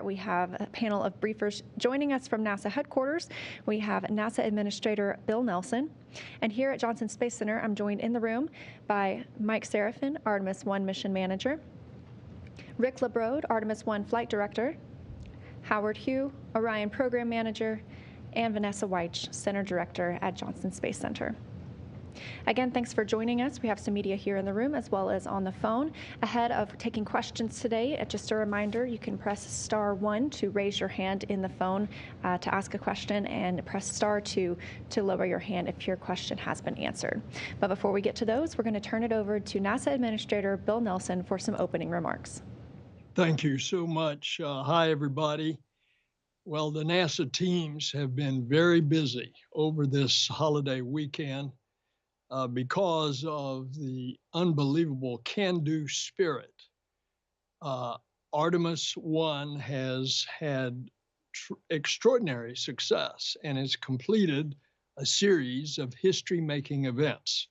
We have a panel of briefers joining us from NASA headquarters. We have NASA Administrator Bill Nelson. And here at Johnson Space Center, I'm joined in the room by Mike Seraphin, Artemis I Mission Manager, Rick LeBrode, Artemis I Flight Director, Howard Hugh, Orion Program Manager, and Vanessa Weich, Center Director at Johnson Space Center. Again, thanks for joining us. We have some media here in the room as well as on the phone. Ahead of taking questions today, just a reminder, you can press *1 to raise your hand in the phone to ask a question, and press *2 to lower your hand if your question has been answered. But before we get to those, we're going to turn it over to NASA Administrator Bill Nelson for some opening remarks. Thank you so much. Hi, everybody. Well, the NASA teams have been very busy over this holiday weekend. Because of the unbelievable can-do spirit. Artemis I has had extraordinary success and has completed a series of history-making events.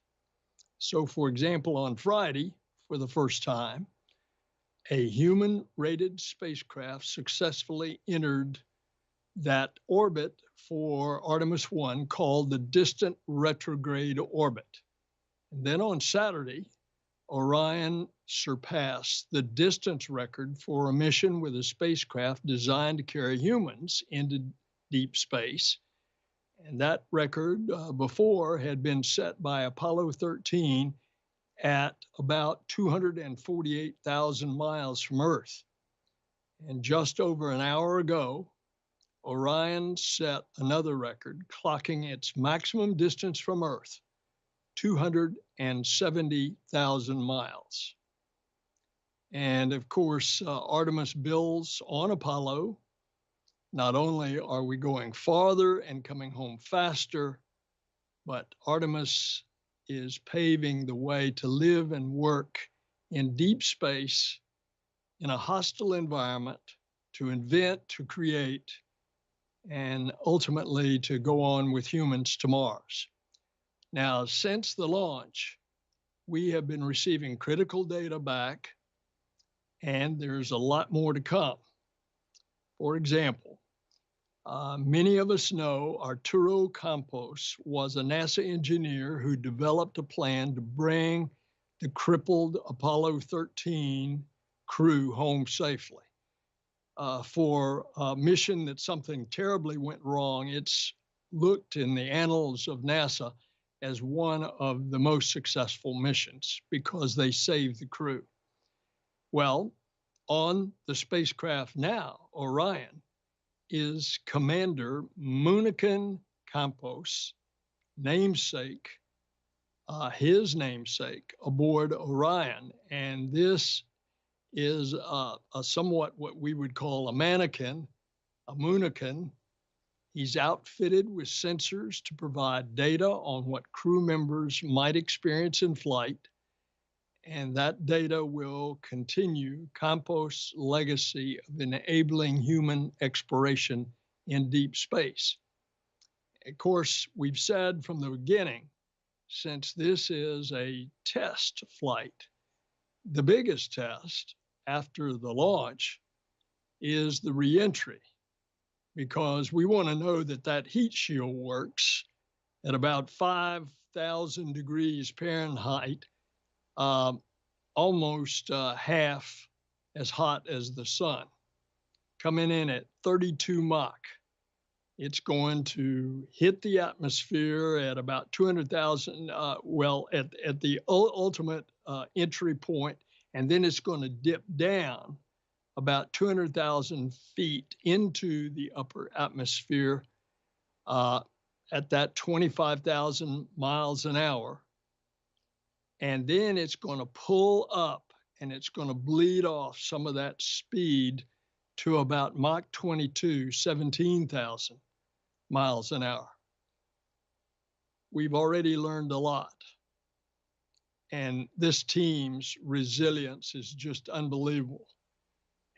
So, for example, on Friday, for the first time, a human-rated spacecraft successfully entered that orbit for Artemis I called the distant retrograde orbit. And then on Saturday, Orion surpassed the distance record for a mission with a spacecraft designed to carry humans into deep space. And that record before had been set by Apollo 13 at about 248,000 miles from Earth. And just over an hour ago, Orion set another record, clocking its maximum distance from Earth, 270,000 miles. And of course, Artemis builds on Apollo. Not only are we going farther and coming home faster, but Artemis is paving the way to live and work in deep space in a hostile environment, to invent, to create, and ultimately to go on with humans to Mars. Now, since the launch, we have been receiving critical data back, and there's a lot more to come. For example, many of us know Arturo Campos was a NASA engineer who developed a plan to bring the crippled Apollo 13 crew home safely. For a mission that something terribly went wrong, it's looked in the annals of NASA as one of the most successful missions because they saved the crew. Well, on the spacecraft now, Orion, is Commander Munican Campos' namesake, his namesake aboard Orion. And this is a somewhat what we would call a mannequin, a Munican. He's outfitted with sensors to provide data on what crew members might experience in flight, and that data will continue Campos' legacy of enabling human exploration in deep space. Of course, we've said from the beginning, since this is a test flight, the biggest test after the launch is the reentry, because we want to know that that heat shield works at about 5,000 degrees Fahrenheit, almost half as hot as the sun. Coming in at 32 Mach, it's going to hit the atmosphere at about 200,000, at the ultimate entry point, and then it's going to dip down about 200,000 feet into the upper atmosphere at that 25,000 miles an hour. And then it's going to pull up and it's going to bleed off some of that speed to about Mach 22, 17,000 miles an hour. We've already learned a lot. And this team's resilience is just unbelievable.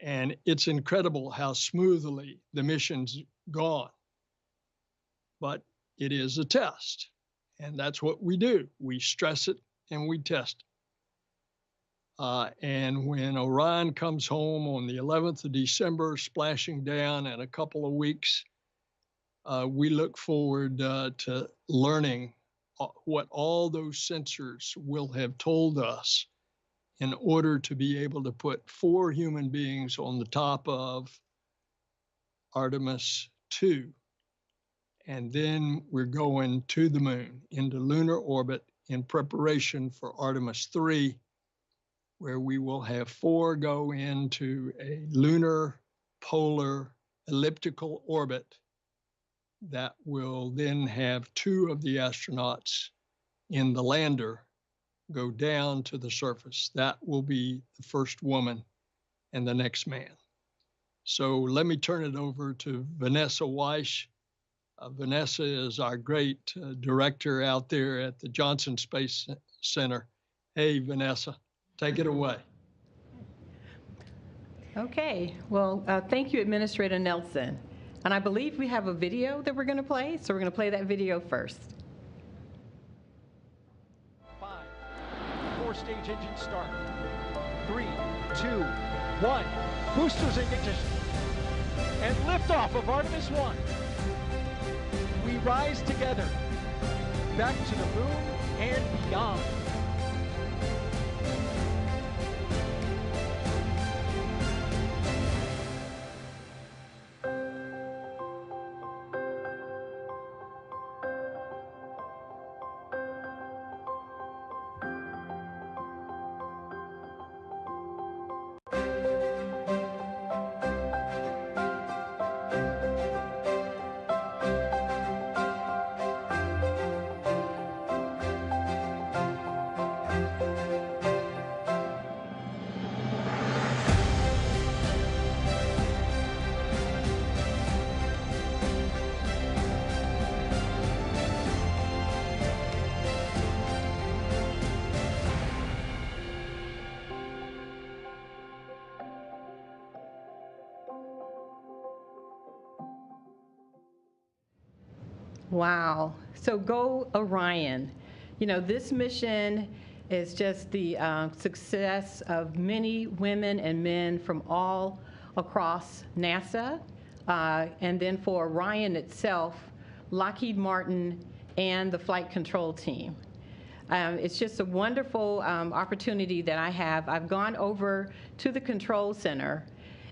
And it's incredible how smoothly the mission's gone. But it is a test, and that's what we do. We stress it and we test And when Orion comes home on the 11th of December, splashing down in a couple of weeks, we look forward to learning what all those sensors will have told us in order to be able to put 4 human beings on the top of Artemis II. And then we're going to the moon, into lunar orbit in preparation for Artemis III, where we will have 4 go into a lunar polar elliptical orbit that will then have 2 of the astronauts in the lander go down to the surface. That will be the first woman and the next man. So let me turn it over to Vanessa Weiss. Vanessa is our great director out there at the Johnson Space Center. Hey, Vanessa, take it away. Okay, well, thank you, Administrator Nelson. And I believe we have a video that we're going to play, so we're going to play that video first. 5, 4-stage engine start. 3, 2, 1. Boosters ignition. And liftoff of Artemis I. We rise together, back to the moon and beyond. Wow. So go Orion. You know, this mission is just the success of many women and men from all across NASA. And then for Orion itself, Lockheed Martin and the flight control team. It's just a wonderful opportunity that I have. I've gone over to the control center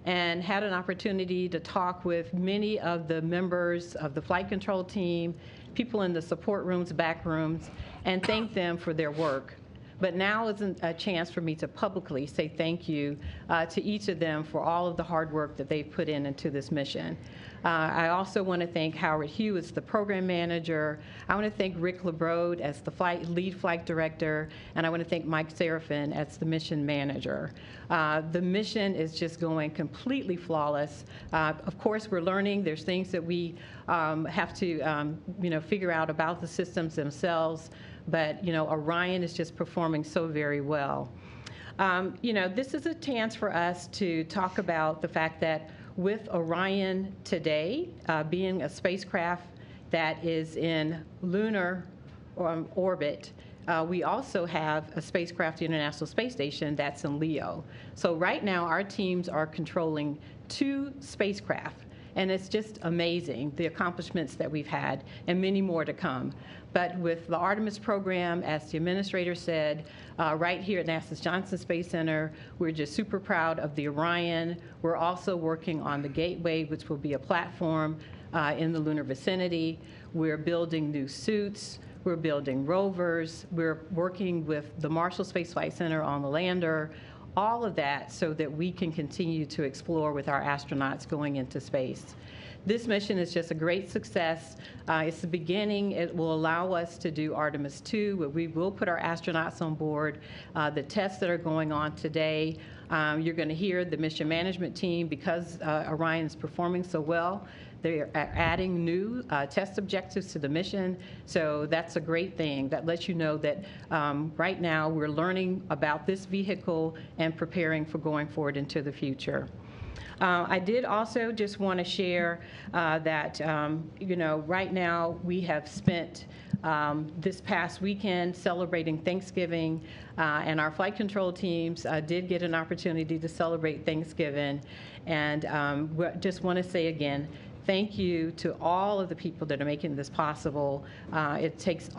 and had an opportunity to talk with many of the members of the flight control team, people in the support rooms, back rooms, and thank them for their work. But now isn't a chance for me to publicly say thank you to each of them for all of the hard work that they've put into this mission. I also want to thank Howard Hugh as the program manager. I want to thank Rick LeBrode as the lead flight director, and I want to thank Mike Serafin as the mission manager. The mission is just going completely flawless. Of course, we're learning. There's things that we have to figure out about the systems themselves, but Orion is just performing so very well. This is a chance for us to talk about the fact that with Orion today, being a spacecraft that is in lunar orbit, we also have a spacecraft, the International Space Station, that's in LEO. So right now, our teams are controlling 2 spacecraft, and it's just amazing, the accomplishments that we've had, and many more to come. But with the Artemis program, as the administrator said, right here at NASA's Johnson Space Center, we're just super proud of the Orion. We're also working on the Gateway, which will be a platform in the lunar vicinity. We're building new suits. We're building rovers. We're working with the Marshall Space Flight Center on the lander. All of that so that we can continue to explore with our astronauts going into space. This mission is just a great success. It's the beginning. It will allow us to do Artemis II, where we will put our astronauts on board. The tests that are going on today, you're going to hear the mission management team, because Orion is performing so well, they're adding new test objectives to the mission. So that's a great thing. That lets you know that right now we're learning about this vehicle and preparing for going forward into the future. I did also just want to share that, right now we have spent this past weekend celebrating Thanksgiving, and our flight control teams did get an opportunity to celebrate Thanksgiving. And we just want to say again, thank you to all of the people that are making this possible. It takes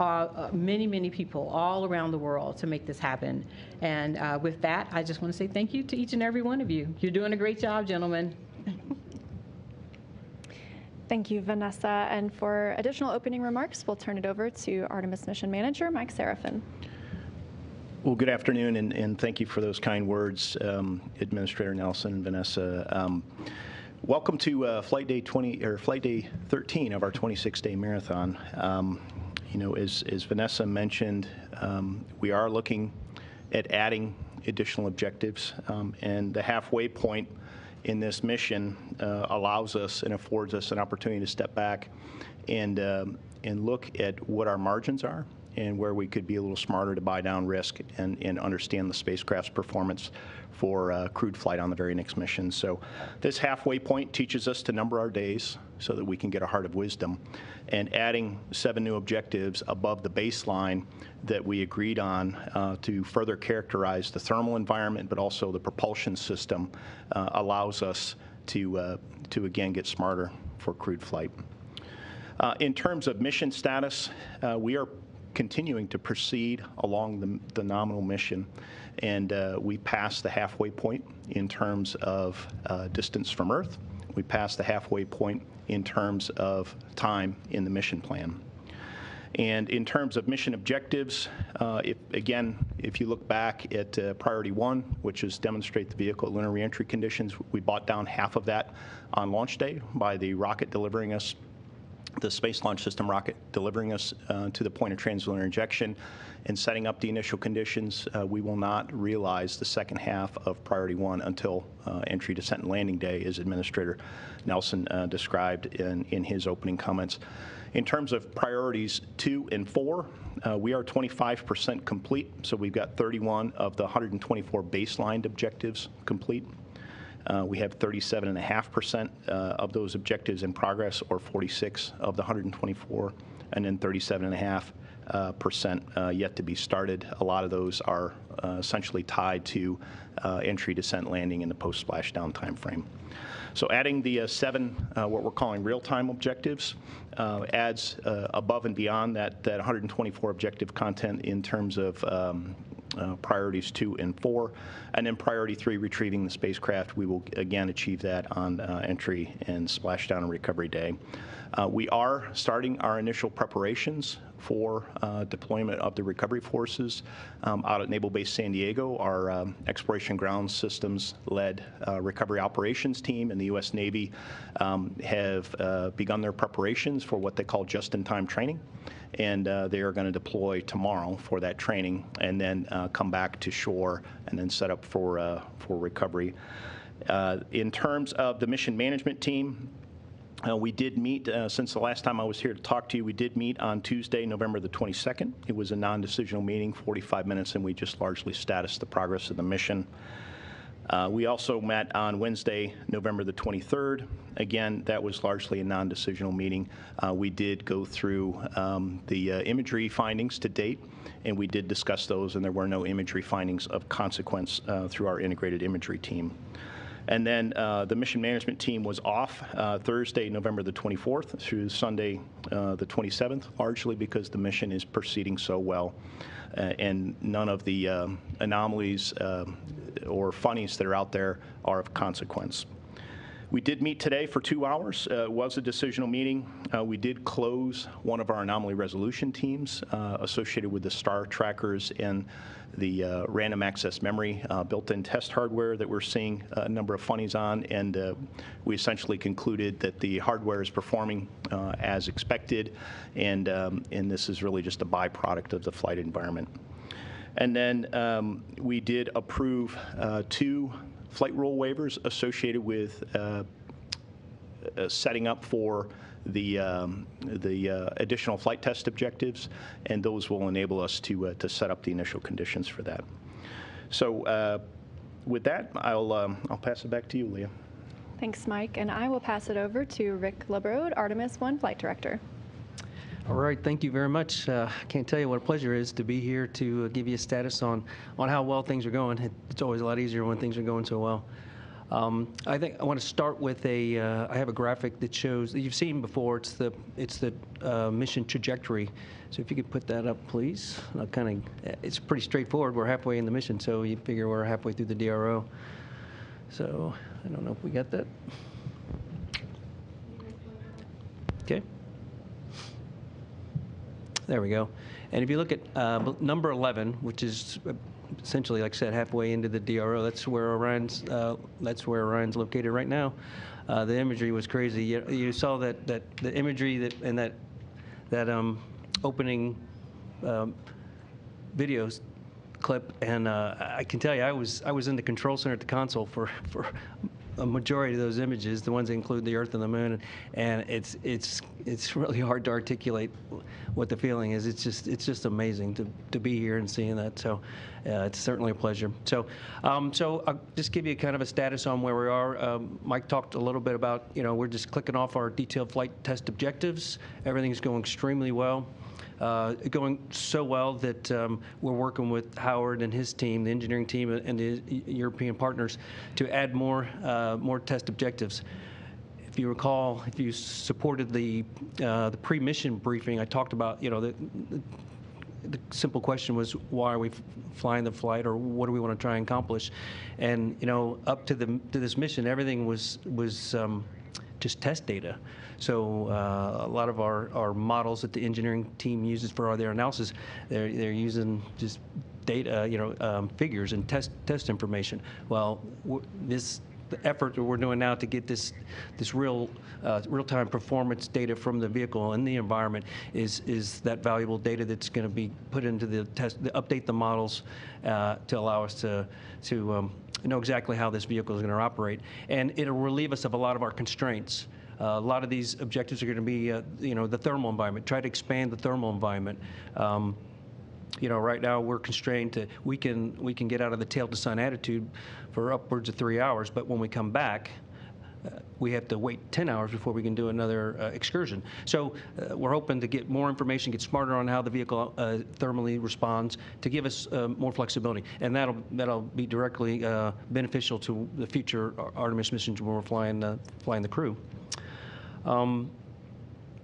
many, many people all around the world to make this happen. And with that, I just want to say thank you to each and every one of you. You're doing a great job, gentlemen. Thank you, Vanessa. And for additional opening remarks, we'll turn it over to Artemis Mission Manager Mike Serafin. Well, good afternoon, and thank you for those kind words, Administrator Nelson and Vanessa. Welcome to Flight Day 13 of our 26-day marathon. You know, as Vanessa mentioned, we are looking at adding additional objectives, and the halfway point in this mission allows us and affords us an opportunity to step back and look at what our margins are and where we could be a little smarter to buy down risk and understand the spacecraft's performance for crewed flight on the very next mission. So this halfway point teaches us to number our days so that we can get a heart of wisdom. And adding 7 new objectives above the baseline that we agreed on to further characterize the thermal environment, but also the propulsion system, allows us to again get smarter for crewed flight. In terms of mission status, we are continuing to proceed along the nominal mission, and we passed the halfway point in terms of distance from Earth. We passed the halfway point in terms of time in the mission plan. And in terms of mission objectives, if you look back at Priority 1, which is demonstrate the vehicle at lunar reentry conditions, we bought down half of that on launch day by the rocket delivering us, the Space Launch System rocket delivering us to the point of translunar injection and setting up the initial conditions. We will not realize the second half of Priority 1 until entry, descent, and landing day, as Administrator Nelson described in his opening comments. In terms of priorities 2 and 4, we are 25% complete, so we've got 31 of the 124 baseline objectives complete. We have 37.5% of those objectives in progress, or 46 of the 124, and then 37.5% yet to be started. A lot of those are essentially tied to entry, descent, landing in the post-splashdown time frame. So adding the 7, what we're calling real-time objectives, adds above and beyond that 124 objective content in terms of priorities 2 and 4. And then priority 3, retrieving the spacecraft. We will again achieve that on entry and splashdown and recovery day. We are starting our initial preparations for deployment of the recovery forces out at Naval Base San Diego. Our Exploration Ground Systems-led recovery operations team in the U.S. Navy have begun their preparations for what they call just-in-time training. And they are going to deploy tomorrow for that training and then come back to shore and then set up for recovery. In terms of the mission management team, we did meet, since the last time I was here to talk to you, we did meet on Tuesday, November the 22nd. It was a non-decisional meeting, 45 minutes, and we just largely statused the progress of the mission. We also met on Wednesday, November the 23rd. Again, that was largely a non-decisional meeting. We did go through the imagery findings to date, and we did discuss those, and there were no imagery findings of consequence through our integrated imagery team. And then the mission management team was off Thursday, November the 24th through Sunday the 27th, largely because the mission is proceeding so well. And none of the anomalies or funnies that are out there are of consequence. We did meet today for 2 hours. It was a decisional meeting. We did close one of our anomaly resolution teams associated with the star trackers and the random access memory built-in test hardware that we're seeing a number of funnies on, and we essentially concluded that the hardware is performing as expected, and this is really just a byproduct of the flight environment. And then we did approve 2 flight rule waivers associated with setting up for the additional flight test objectives, and those will enable us to set up the initial conditions for that. So with that, I'll pass it back to you, Leah. Thanks, Mike. And I will pass it over to Rick LeBrode, Artemis I Flight Director. All right, thank you very much. I can't tell you what a pleasure it is to be here to give you a status on how well things are going. It's always a lot easier when things are going so well. I think I want to start with I have a graphic that shows that you've seen before. It's the mission trajectory. So if you could put that up, please. It's pretty straightforward. We're halfway in the mission, so you figure we're halfway through the DRO. So I don't know if we got that. Okay. There we go. And if you look at number 11, which is essentially, like I said, halfway into the DRO, that's where Orion's located right now. The imagery was crazy. You saw that the imagery and that opening videos clip, and I can tell you, I was in the control center at the console for a majority of those images, the ones that include the Earth and the Moon, and it's really hard to articulate what the feeling is. It's just amazing to be here and seeing that. So it's certainly a pleasure. So I'll just give you kind of a status on where we are. Mike talked a little bit about, we're just clicking off our detailed flight test objectives. Everything's going extremely well. Going so well that we're working with Howard and his team, the engineering team, and the European partners to add more test objectives. If you recall, if you supported the pre-mission briefing, I talked about, the simple question was, why are we flying the flight, or what do we want to try and accomplish? And up to this mission, everything was just test data. So a lot of our models that the engineering team uses for their analysis, they're using just data, figures and test information. Well, the effort that we're doing now to get this real-time performance data from the vehicle and the environment is that valuable data that's going to be put into the test, update the models to allow us to know exactly how this vehicle is going to operate, and it'll relieve us of a lot of our constraints. A lot of these objectives are going to be, the thermal environment. Try to expand the thermal environment. Right now we're constrained to we can get out of the tail to sun attitude for upwards of 3 hours, but when we come back, we have to wait 10 hours before we can do another excursion. So we're hoping to get more information, get smarter on how the vehicle thermally responds, to give us more flexibility, and that'll be directly beneficial to the future Artemis missions when we're flying the crew.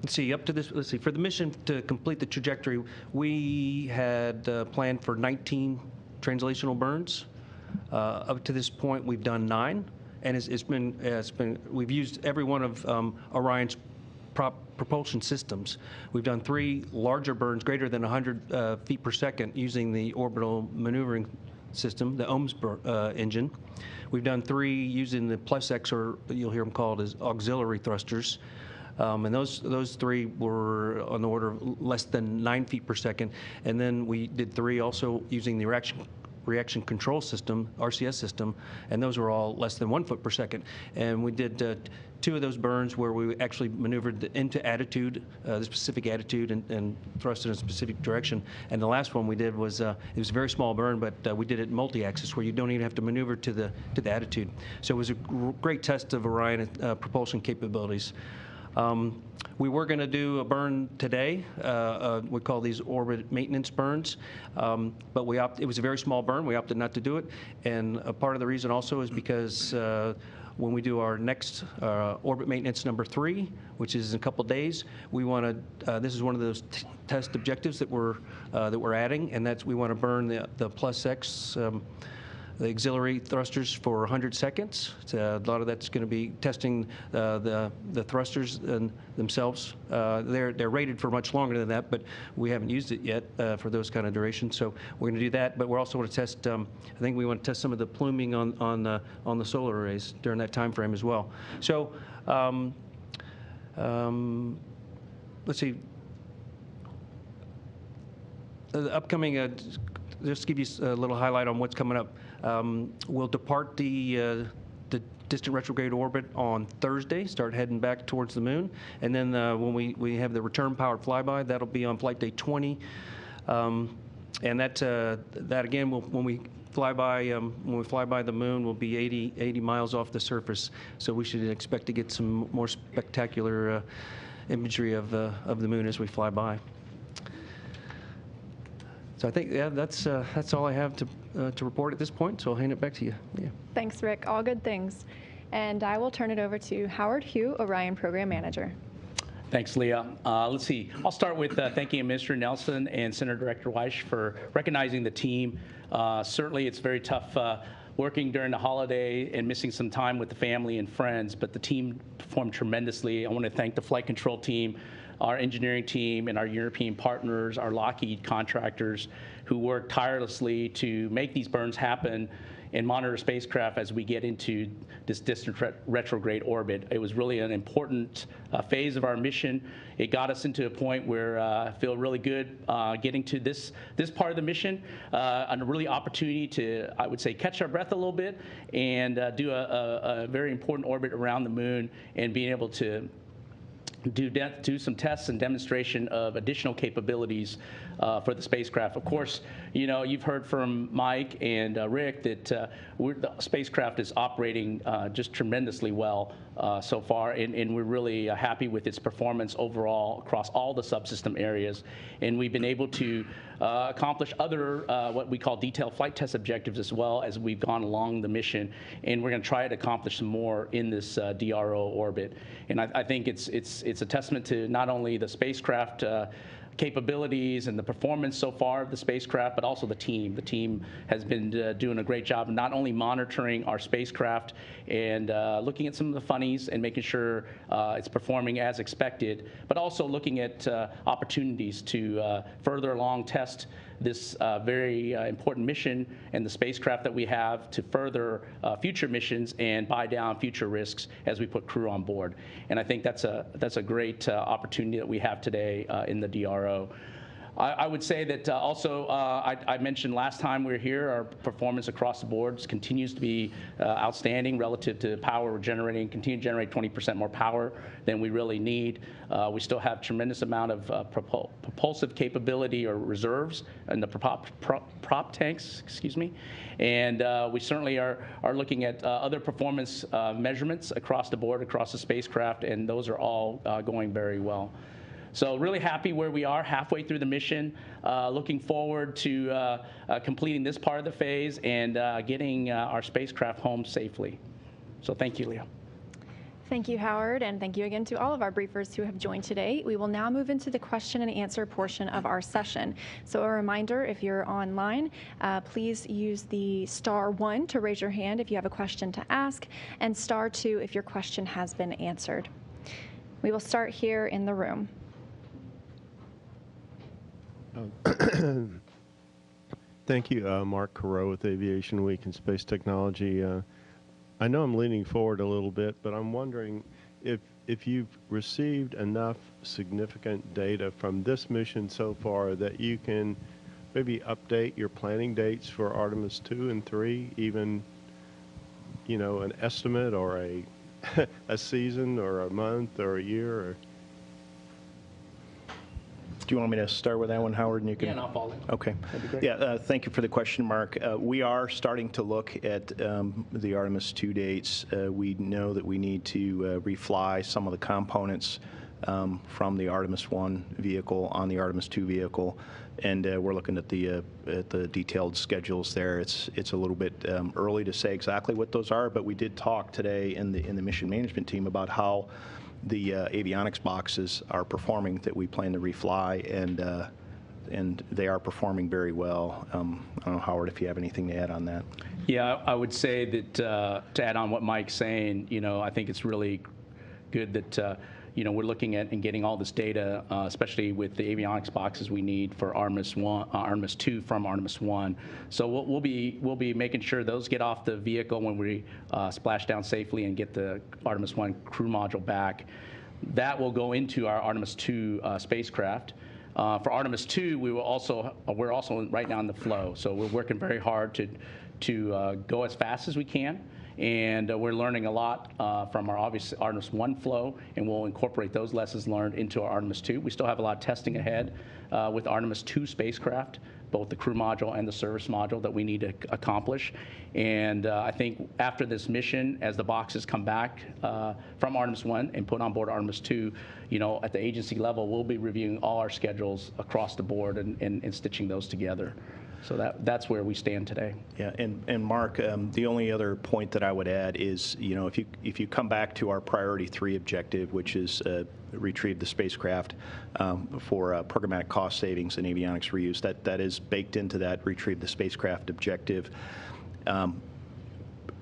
Let's see, for the mission to complete the trajectory, we had planned for 19 translational burns. Up to this point, we've done 9, and we've used every one of Orion's propulsion systems. We've done 3 larger burns greater than 100 feet per second using the orbital maneuvering system, the OMS engine. We've done 3 using the +X, or you'll hear them called as auxiliary thrusters. And those 3 were on the order of less than 9 feet per second. And then we did 3 also using the reaction control system, RCS system, and those were all less than 1 foot per second. And we did 2 of those burns where we actually maneuvered into attitude, the specific attitude, and thrust in a specific direction. And the last one we did was, it was a very small burn, but we did it multi-axis, where you don't even have to maneuver to the attitude. So it was a great test of Orion propulsion capabilities. We were going to do a burn today. We call these orbit maintenance burns, but it was a very small burn. We opted not to do it, and a part of the reason also is because when we do our next orbit maintenance number 3, which is in a couple days, we want to. This is one of those test objectives that we're adding, and we want to burn the +X. The auxiliary thrusters for 100 seconds. So a lot of that's going to be testing the thrusters themselves. They're rated for much longer than that, but we haven't used it yet for those kind of durations. So we're going to do that, but we're also going to test. I think we want to test some of the pluming on the solar arrays during that time frame as well. So let's see. The upcoming. Just to give you a little highlight on what's coming up. We'll depart the distant retrograde orbit on Thursday, start heading back towards the moon, and then when we have the return powered flyby, that'll be on flight day 20, and that again when we fly by the moon, will be 80 miles off the surface. So we should expect to get some more spectacular imagery of the moon as we fly by. So I think, yeah, that's all I have to report at this point, so I'll hand it back to you. Yeah. Thanks, Rick. All good things. And I will turn it over to Howard Hugh, Orion Program Manager. Thanks, Leah. Let's see. I'll start with thanking Administrator Nelson and Senator Director Weish for recognizing the team. Certainly, it's very tough working during the holiday and missing some time with the family and friends, but the team performed tremendously. I want to thank the flight control team, our engineering team, and our European partners, our Lockheed contractors, who worked tirelessly to make these burns happen and monitor spacecraft as we get into this distant retrograde orbit. It was really an important phase of our mission. It got us into a point where I feel really good getting to this part of the mission, and a really opportunity to, I would say, catch our breath a little bit and do a very important orbit around the moon and being able to do some tests and demonstration of additional capabilities for the spacecraft. Of course, you know, you've heard from Mike and Rick that the spacecraft is operating just tremendously well so far, and we're really happy with its performance overall across all the subsystem areas. And we've been able to accomplish other what we call detailed flight test objectives as well as we've gone along the mission, and we're going to try to accomplish some more in this DRO orbit. And I think it's a testament to not only the spacecraft capabilities and the performance so far of the spacecraft, but also the team. The team has been doing a great job of not only monitoring our spacecraft and looking at some of the funnies and making sure it's performing as expected, but also looking at opportunities to further along test this very important mission and the spacecraft that we have to further future missions and buy down future risks as we put crew on board. And I think that's a great opportunity that we have today in the DRO. I would say that also, I mentioned last time we were here, our performance across the board continues to be outstanding relative to power we're generating, continue to generate 20% more power than we really need. We still have tremendous amount of propulsive capability or reserves in the prop tanks, excuse me. And we certainly are looking at other performance measurements across the board, across the spacecraft, and those are all going very well. So really happy where we are halfway through the mission, looking forward to completing this part of the phase and getting our spacecraft home safely. So thank you, Leah. Thank you, Howard, and thank you again to all of our briefers who have joined today. We will now move into the question and answer portion of our session. So a reminder, if you're online, please use the *1 to raise your hand if you have a question to ask, and *2 if your question has been answered. We will start here in the room. Thank you, Mark Carreau with Aviation Week and Space Technology. I know I'm leaning forward a little bit, but I'm wondering if you've received enough significant data from this mission so far that you can maybe update your planning dates for Artemis 2 and 3, even, you know, an estimate or a season or a month or a year? Or Do you want me to start with that one, Howard? And you can. Yeah, and I'll follow. Okay. That'd be great. Yeah, thank you for the question, Mark. We are starting to look at the Artemis 2 dates. We know that we need to refly some of the components from the Artemis 1 vehicle on the Artemis 2 vehicle, and we're looking at the detailed schedules there. It's a little bit early to say exactly what those are, but we did talk today in the mission management team about how the avionics boxes are performing that we plan to refly, and they are performing very well. I don't know, Howard, if you have anything to add on that. Yeah, I would say that to add on what Mike's saying, you know, I think it's really good that you know, we're looking at and getting all this data, especially with the avionics boxes we need for Artemis 2 from Artemis 1. So we'll be making sure those get off the vehicle when we splash down safely and get the Artemis 1 crew module back. That will go into our Artemis 2 spacecraft. For Artemis 2, we're also right now in the flow, so we're working very hard to go as fast as we can. And we're learning a lot from our obvious Artemis 1 flow, and we'll incorporate those lessons learned into our Artemis 2. We still have a lot of testing ahead with Artemis 2 spacecraft both the crew module and the service module that we need to accomplish. And I think after this mission, as the boxes come back from Artemis I and put on board Artemis II, at the agency level, we'll be reviewing all our schedules across the board and stitching those together. So that's where we stand today. Yeah, and Mark, the only other point that I would add is, if you come back to our priority 3 objective, which is retrieve the spacecraft for programmatic cost savings and avionics reuse, that is baked into that retrieve the spacecraft objective.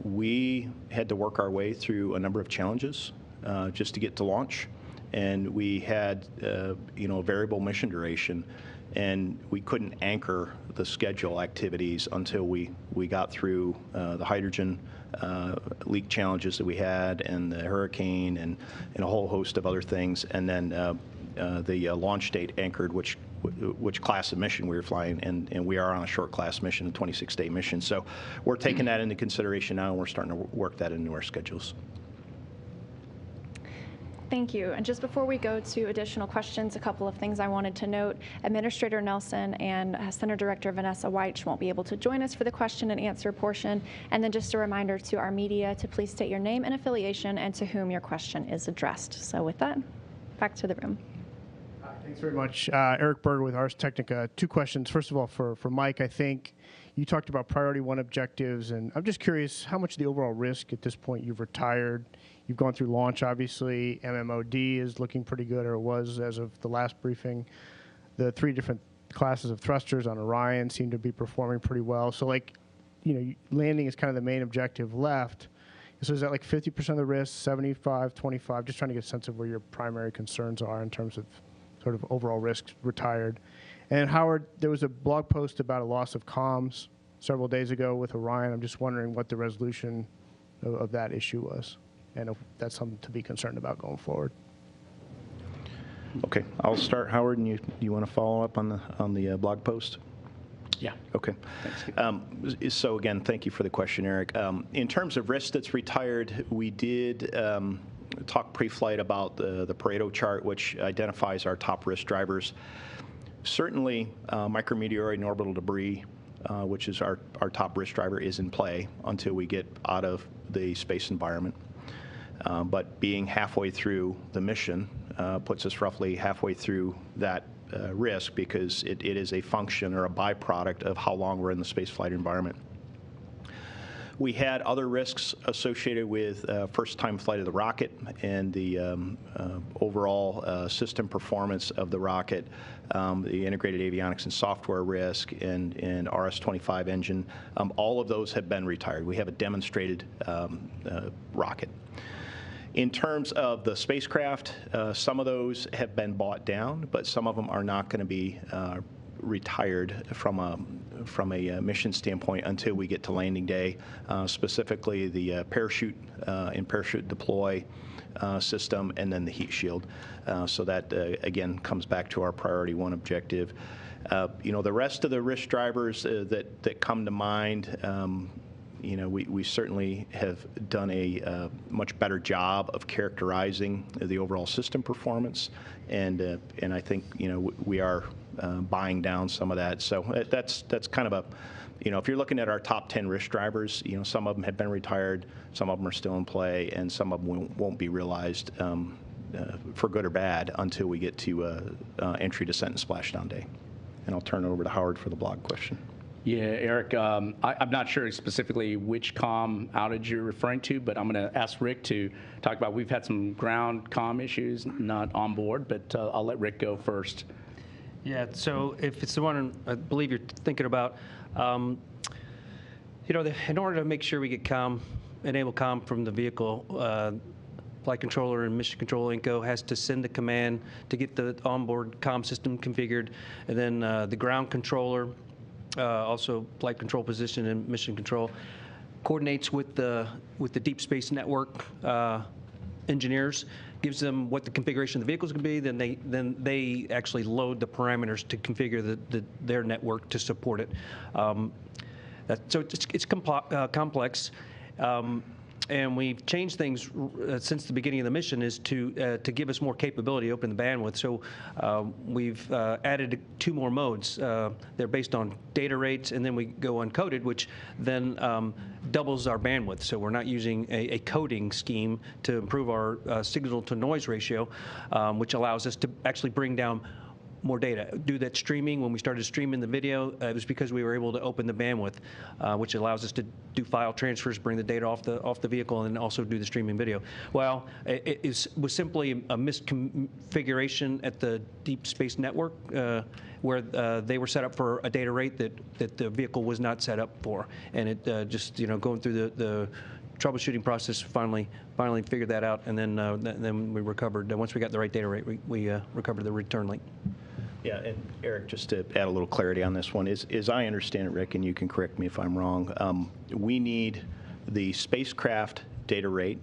We had to work our way through a number of challenges just to get to launch, and we had a variable mission duration. And we couldn't anchor the schedule activities until we got through the hydrogen leak challenges that we had, and the hurricane, and a whole host of other things. And then the launch date anchored which class of mission we were flying, and we are on a short class mission, a 26-day mission. So we're taking that into consideration now, and we're starting to work that into our schedules. Thank you. And just before we go to additional questions, a couple of things I wanted to note. Administrator Nelson and Center Director Vanessa Weich won't be able to join us for the question and answer portion. And then just a reminder to our media to please state your name and affiliation and to whom your question is addressed. So with that, back to the room. Thanks very much. Eric Berger with Ars Technica. 2 questions. First of all, for Mike, I think you talked about priority 1 objectives, and I'm just curious how much of the overall risk at this point you've retired. You've gone through launch, obviously. MMOD is looking pretty good, or it was as of the last briefing. The 3 different classes of thrusters on Orion seem to be performing pretty well. So, landing is kind of the main objective left. So is that like 50% of the risk, 75, 25? Just trying to get a sense of where your primary concerns are in terms of sort of overall risks retired. And Howard, there was a blog post about a loss of comms several days ago with Orion. I'm just wondering what the resolution of that issue was, and if that's something to be concerned about going forward. Okay, I'll start, Howard, and you want to follow up on the blog post? Yeah. Okay. Thanks. So again, thank you for the question, Eric. In terms of risk that's retired, we did talk pre-flight about the Pareto chart, which identifies our top risk drivers. Certainly, micrometeoroid and orbital debris, which is our top risk driver, is in play until we get out of the space environment. But being halfway through the mission puts us roughly halfway through that risk, because it is a function or a byproduct of how long we're in the spaceflight environment. We had other risks associated with first-time flight of the rocket and the overall system performance of the rocket, the integrated avionics and software risk, and RS-25 engine. All of those have been retired. We have a demonstrated rocket. In terms of the spacecraft, some of those have been bought down, but some of them are not going to be retired from a mission standpoint until we get to landing day, specifically the parachute and parachute deploy system, and then the heat shield. So that, again, comes back to our priority 1 objective. The rest of the risk drivers that come to mind, we certainly have done a much better job of characterizing the overall system performance, and I think we are buying down some of that. So that's kind of a, if you're looking at our top 10 risk drivers, some of them have been retired, some of them are still in play, and some of them won't be realized for good or bad until we get to entry, descent, and splashdown day. And I'll turn it over to Howard for the blog question. Yeah, Eric, I'm not sure specifically which comm outage you're referring to, but I'm going to ask Rick to talk about. We've had some ground comm issues, not on board, but I'll let Rick go first. Yeah, so if it's the one I believe you're thinking about, in order to make sure we get enable comm from the vehicle, flight controller and mission control Inco has to send the command to get the onboard comm system configured, and then the ground controller, also flight control position and mission control, coordinates with the Deep Space Network engineers, gives them what the configuration of the vehicles can be. Then they actually load the parameters to configure their network to support it. So it's complex. and we've changed things since the beginning of the mission, is to give us more capability, open the bandwidth. So we've added 2 more modes. They're based on data rates, and then we go uncoded, which then doubles our bandwidth. So we're not using a coding scheme to improve our signal to noise ratio, which allows us to actually bring down more data. Do that streaming. When we started streaming the video, it was because we were able to open the bandwidth, which allows us to do file transfers, bring the data off the vehicle, and also do the streaming video. Well, it was simply a misconfiguration at the Deep Space Network, where they were set up for a data rate that the vehicle was not set up for, and it just going through the troubleshooting process, finally figured that out, and then we recovered. Once we got the right data rate, we recovered the return link. Yeah, and Eric, just to add a little clarity on this one, as I understand it, Rick, and you can correct me if I'm wrong, we need the spacecraft data rate,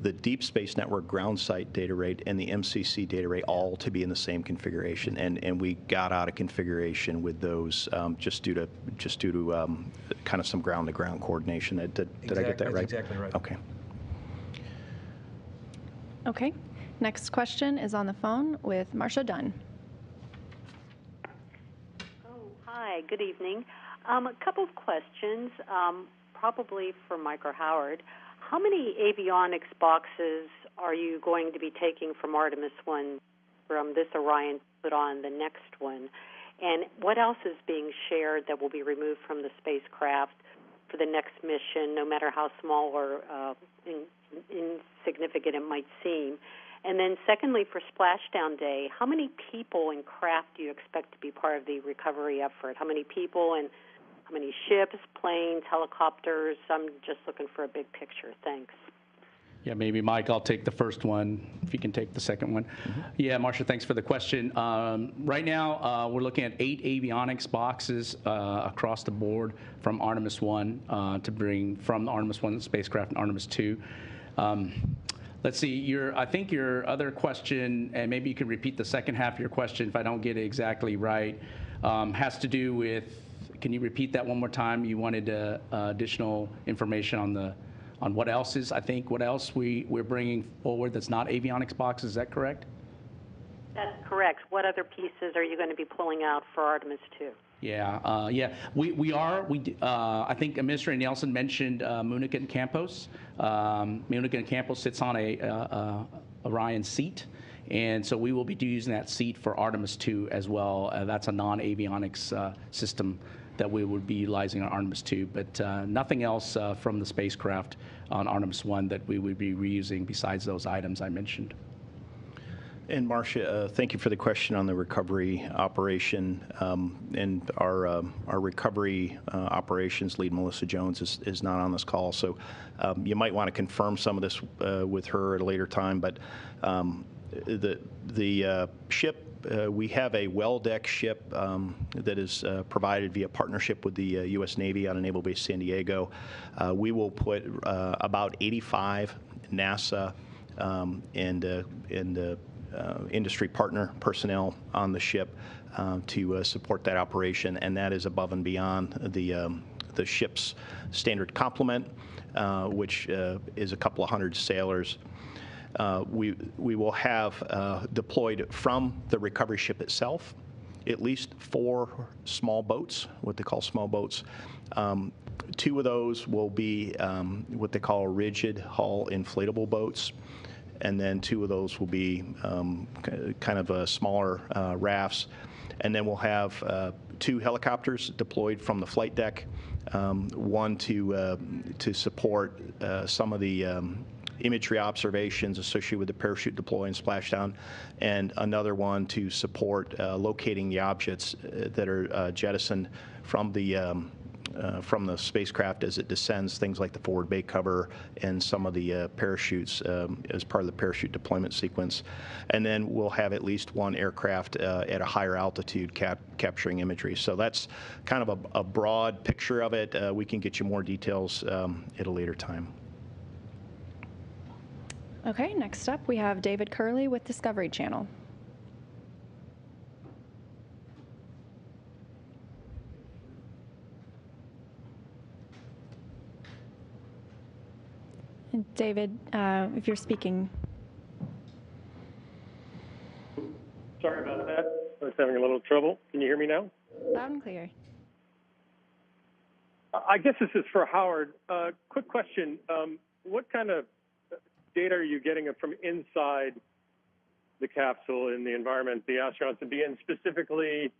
the Deep Space Network ground site data rate, and the MCC data rate all to be in the same configuration, and we got out of configuration with those just due to kind of some ground-to-ground coordination. Did I get that right? That's exactly right. Okay. Okay. Next question is on the phone with Marcia Dunn. Hi, good evening. A couple of questions, probably for Mike or Howard. How many avionics boxes are you going to be taking from Artemis I, from this Orion, put on the next one? And what else is being shared that will be removed from the spacecraft for the next mission, no matter how small or insignificant it might seem? And then secondly, for Splashdown Day, how many people and craft do you expect to be part of the recovery effort? How many people and how many ships, planes, helicopters? I'm just looking for a big picture. Thanks. Yeah, maybe Mike, I'll take the first one, if you can take the second one. Mm-hmm. Yeah, Marcia, thanks for the question. Right now, we're looking at 8 avionics boxes across the board from Artemis I to bring from the Artemis I spacecraft and Artemis II. Let's see, I think your other question, and maybe you can repeat the second half of your question if I don't get it exactly right, has to do with, can you repeat that one more time? You wanted additional information on what else is, I think, what else we're bringing forward that's not avionics boxes, is that correct? That's correct. What other pieces are you going to be pulling out for Artemis II? Yeah, we are. I think Administrator Nelson mentioned Munich and Campos. Munich and Campos sits on a Orion seat, and so we will be using that seat for Artemis II as well. That's a non-avionics system that we would be utilizing on Artemis II, but nothing else from the spacecraft on Artemis I that we would be reusing besides those items I mentioned. And Marcia, thank you for the question on the recovery operation. And our recovery operations lead, Melissa Jones, is not on this call, so you might want to confirm some of this with her at a later time. But the ship, we have a well-deck ship that is provided via partnership with the U.S. Navy out of Naval Base San Diego. We will put about 85 NASA and industry partner personnel on the ship to support that operation, and that is above and beyond the ship's standard complement, which is a couple of hundred sailors. We will have deployed from the recovery ship itself at least 4 small boats, what they call small boats. 2 of those will be what they call rigid hull inflatable boats, and then 2 of those will be kind of smaller rafts. And then we'll have 2 helicopters deployed from the flight deck, one to support some of the imagery observations associated with the parachute deploy and splashdown, and another one to support locating the objects that are jettisoned from the spacecraft as it descends, things like the forward bay cover and some of the parachutes as part of the parachute deployment sequence. And then we'll have at least 1 aircraft at a higher altitude capturing imagery. So that's kind of a broad picture of it. We can get you more details at a later time. Okay, next up we have David Curley with Discovery Channel. David, if you're speaking. Sorry about that. I was having a little trouble. Can you hear me now? Loud and clear. I guess this is for Howard. Quick question. What kind of data are you getting from inside the capsule in the environment the astronauts would be in? Specifically,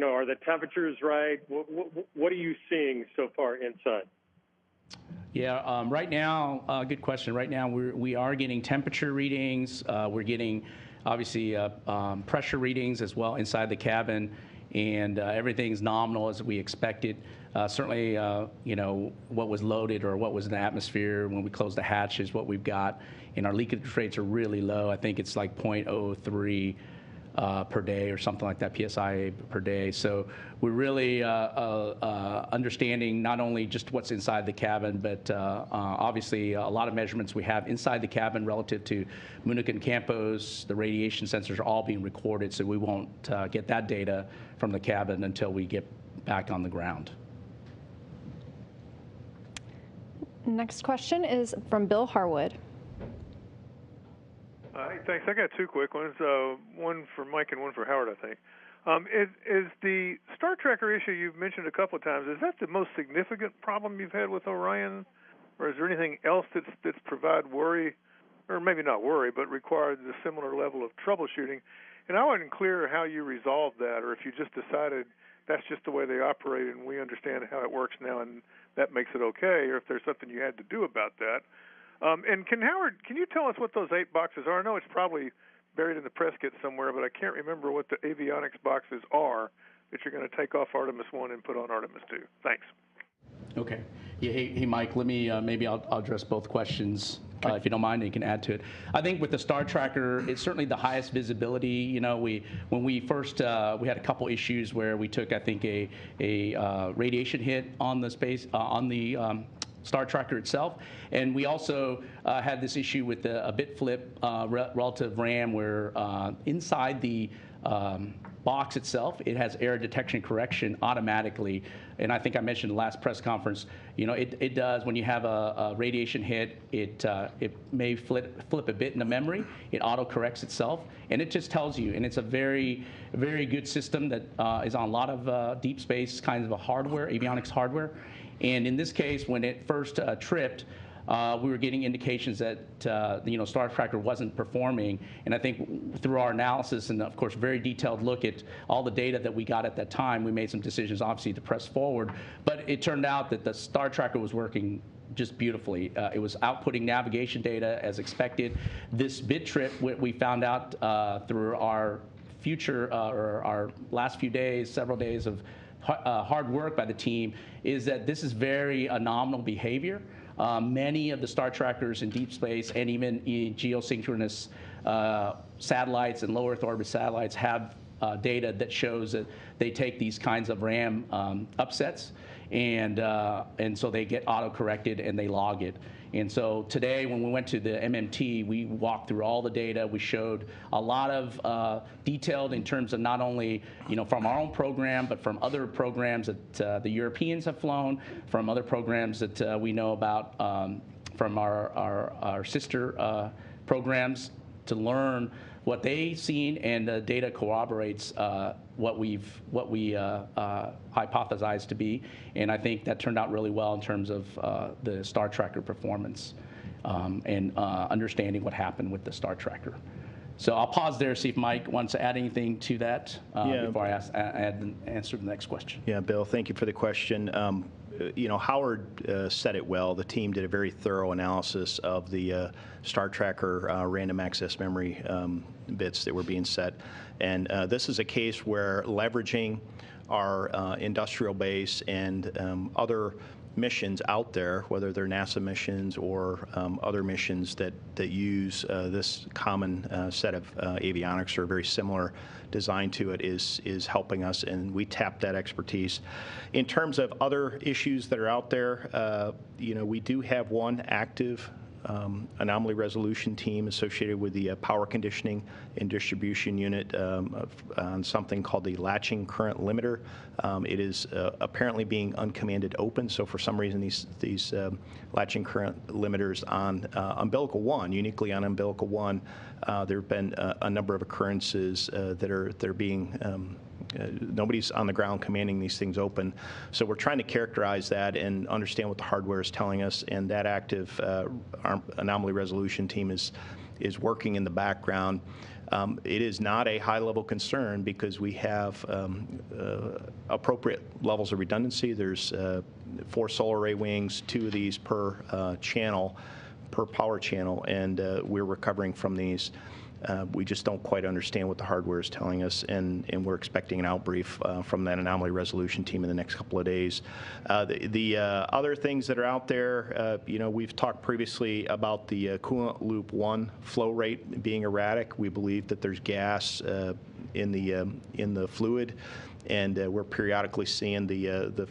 are the temperatures right? What are you seeing so far inside? Yeah, right now, good question. Right now, we are getting temperature readings. We're getting, obviously, pressure readings as well inside the cabin, and everything's nominal as we expected. Certainly, what was loaded or what was in the atmosphere when we closed the hatches, what we've got, and our leakage rates are really low. I think it's like 0.03 per day or something like that, PSI per day. So we're really understanding not only just what's inside the cabin, but obviously a lot of measurements we have inside the cabin relative to Munich and Campos. The radiation sensors are all being recorded, so we won't get that data from the cabin until we get back on the ground. Next question is from Bill Harwood. Hey, thanks. I got two quick ones, one for Mike and one for Howard, I think. Is the Star Tracker issue you've mentioned a couple of times, is that the most significant problem you've had with Orion? Or is there anything else that's provide worry, or maybe not worry, but required a similar level of troubleshooting? And I wasn't clear how you resolved that, or if you just decided that's just the way they operate and we understand how it works now and that makes it okay, or if there's something you had to do about that. And Howard, can you tell us what those 8 boxes are? I know it's probably buried in the press kit somewhere, but I can't remember what the avionics boxes are that you're going to take off Artemis I and put on Artemis II. Thanks. Okay. Yeah, hey Mike, let me, maybe I'll address both questions. If you don't mind, you can add to it. I think with the Star Tracker, it's certainly the highest visibility. When we first, we had a couple issues where we took, I think, a radiation hit on the Star Tracker itself, and we also had this issue with a bit flip relative RAM where inside the box itself, it has error detection correction automatically. And I think I mentioned in the last press conference, it does, when you have a radiation hit, it may flip a bit in the memory, it auto corrects itself, and it just tells you. And it's a very, very good system that is on a lot of deep space kinds of hardware, avionics hardware. And in this case, when it first tripped, we were getting indications that Star Tracker wasn't performing. And I think through our analysis and, of course, very detailed look at all the data that we got at that time, we made some decisions, obviously, to press forward. But it turned out that the Star Tracker was working just beautifully. It was outputting navigation data as expected. This bit trip, we found out through our or our last few days, several days of hard work by the team, is that this is very nominal behavior. Many of the Star Trackers in deep space and even in geosynchronous satellites and low Earth orbit satellites have data that shows that they take these kinds of RAM upsets, and so they get auto-corrected and they log it. And so today, when we went to the MMT, we walked through all the data. We showed a lot of detailed in terms of not only from our own program, but from other programs that the Europeans have flown, from other programs that we know about from our sister programs, to learn what they've seen, and the data corroborates what we hypothesized to be. And I think that turned out really well in terms of the Star Tracker performance and understanding what happened with the Star Tracker. So I'll pause there, see if Mike wants to add anything to that before I answer the next question. Yeah, Bill, thank you for the question. Howard said it well. The team did a very thorough analysis of the Star Tracker random access memory bits that were being set. And this is a case where leveraging our industrial base and other missions out there, whether they're NASA missions or other missions that use this common set of avionics or very similar design to it, is helping us, and we tap that expertise. In terms of other issues that are out there, we do have one active anomaly resolution team associated with the power conditioning and distribution unit on something called the latching current limiter. It is apparently being uncommanded open, so for some reason these latching current limiters on umbilical 1, uniquely on umbilical 1, there have been a number of occurrences that are being nobody's on the ground commanding these things open. So we're trying to characterize that and understand what the hardware is telling us, and that active anomaly resolution team is working in the background. It is not a high-level concern because we have appropriate levels of redundancy. There's 4 solar array wings, 2 of these per channel, per power channel, and we're recovering from these. We just don't quite understand what the hardware is telling us, and we're expecting an outbrief from that anomaly resolution team in the next couple of days. The other things that are out there, we've talked previously about the coolant loop 1 flow rate being erratic. We believe that there's gas in the fluid, and we're periodically seeing the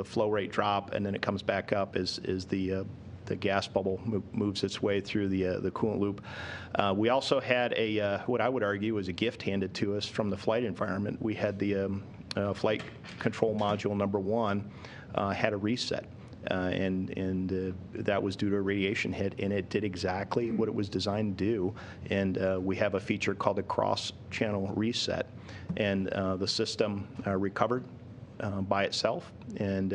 flow rate drop, and then it comes back up as the gas bubble moves its way through the coolant loop. We also had what I would argue was a gift handed to us from the flight environment. We had the flight control module number 1 had a reset, and that was due to a radiation hit, and it did exactly what it was designed to do. And we have a feature called the cross-channel reset, and the system recovered by itself, and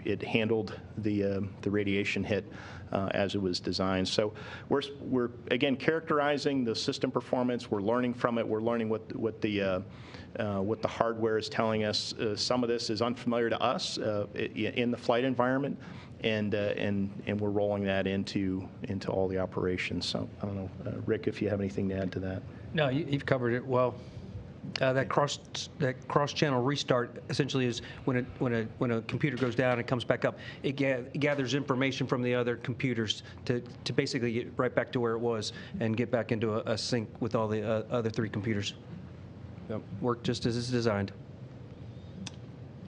it handled the radiation hit as it was designed. So we're again characterizing the system performance. We're learning from it. We're learning what the hardware is telling us. Some of this is unfamiliar to us in the flight environment, and we're rolling that into all the operations. So I don't know, Rick, if you have anything to add to that. No, you've covered it well. That cross-channel restart essentially is when a computer goes down and comes back up, it gathers information from the other computers to basically get right back to where it was and get back into a sync with all the other 3 computers. Yep. Work just as it's designed.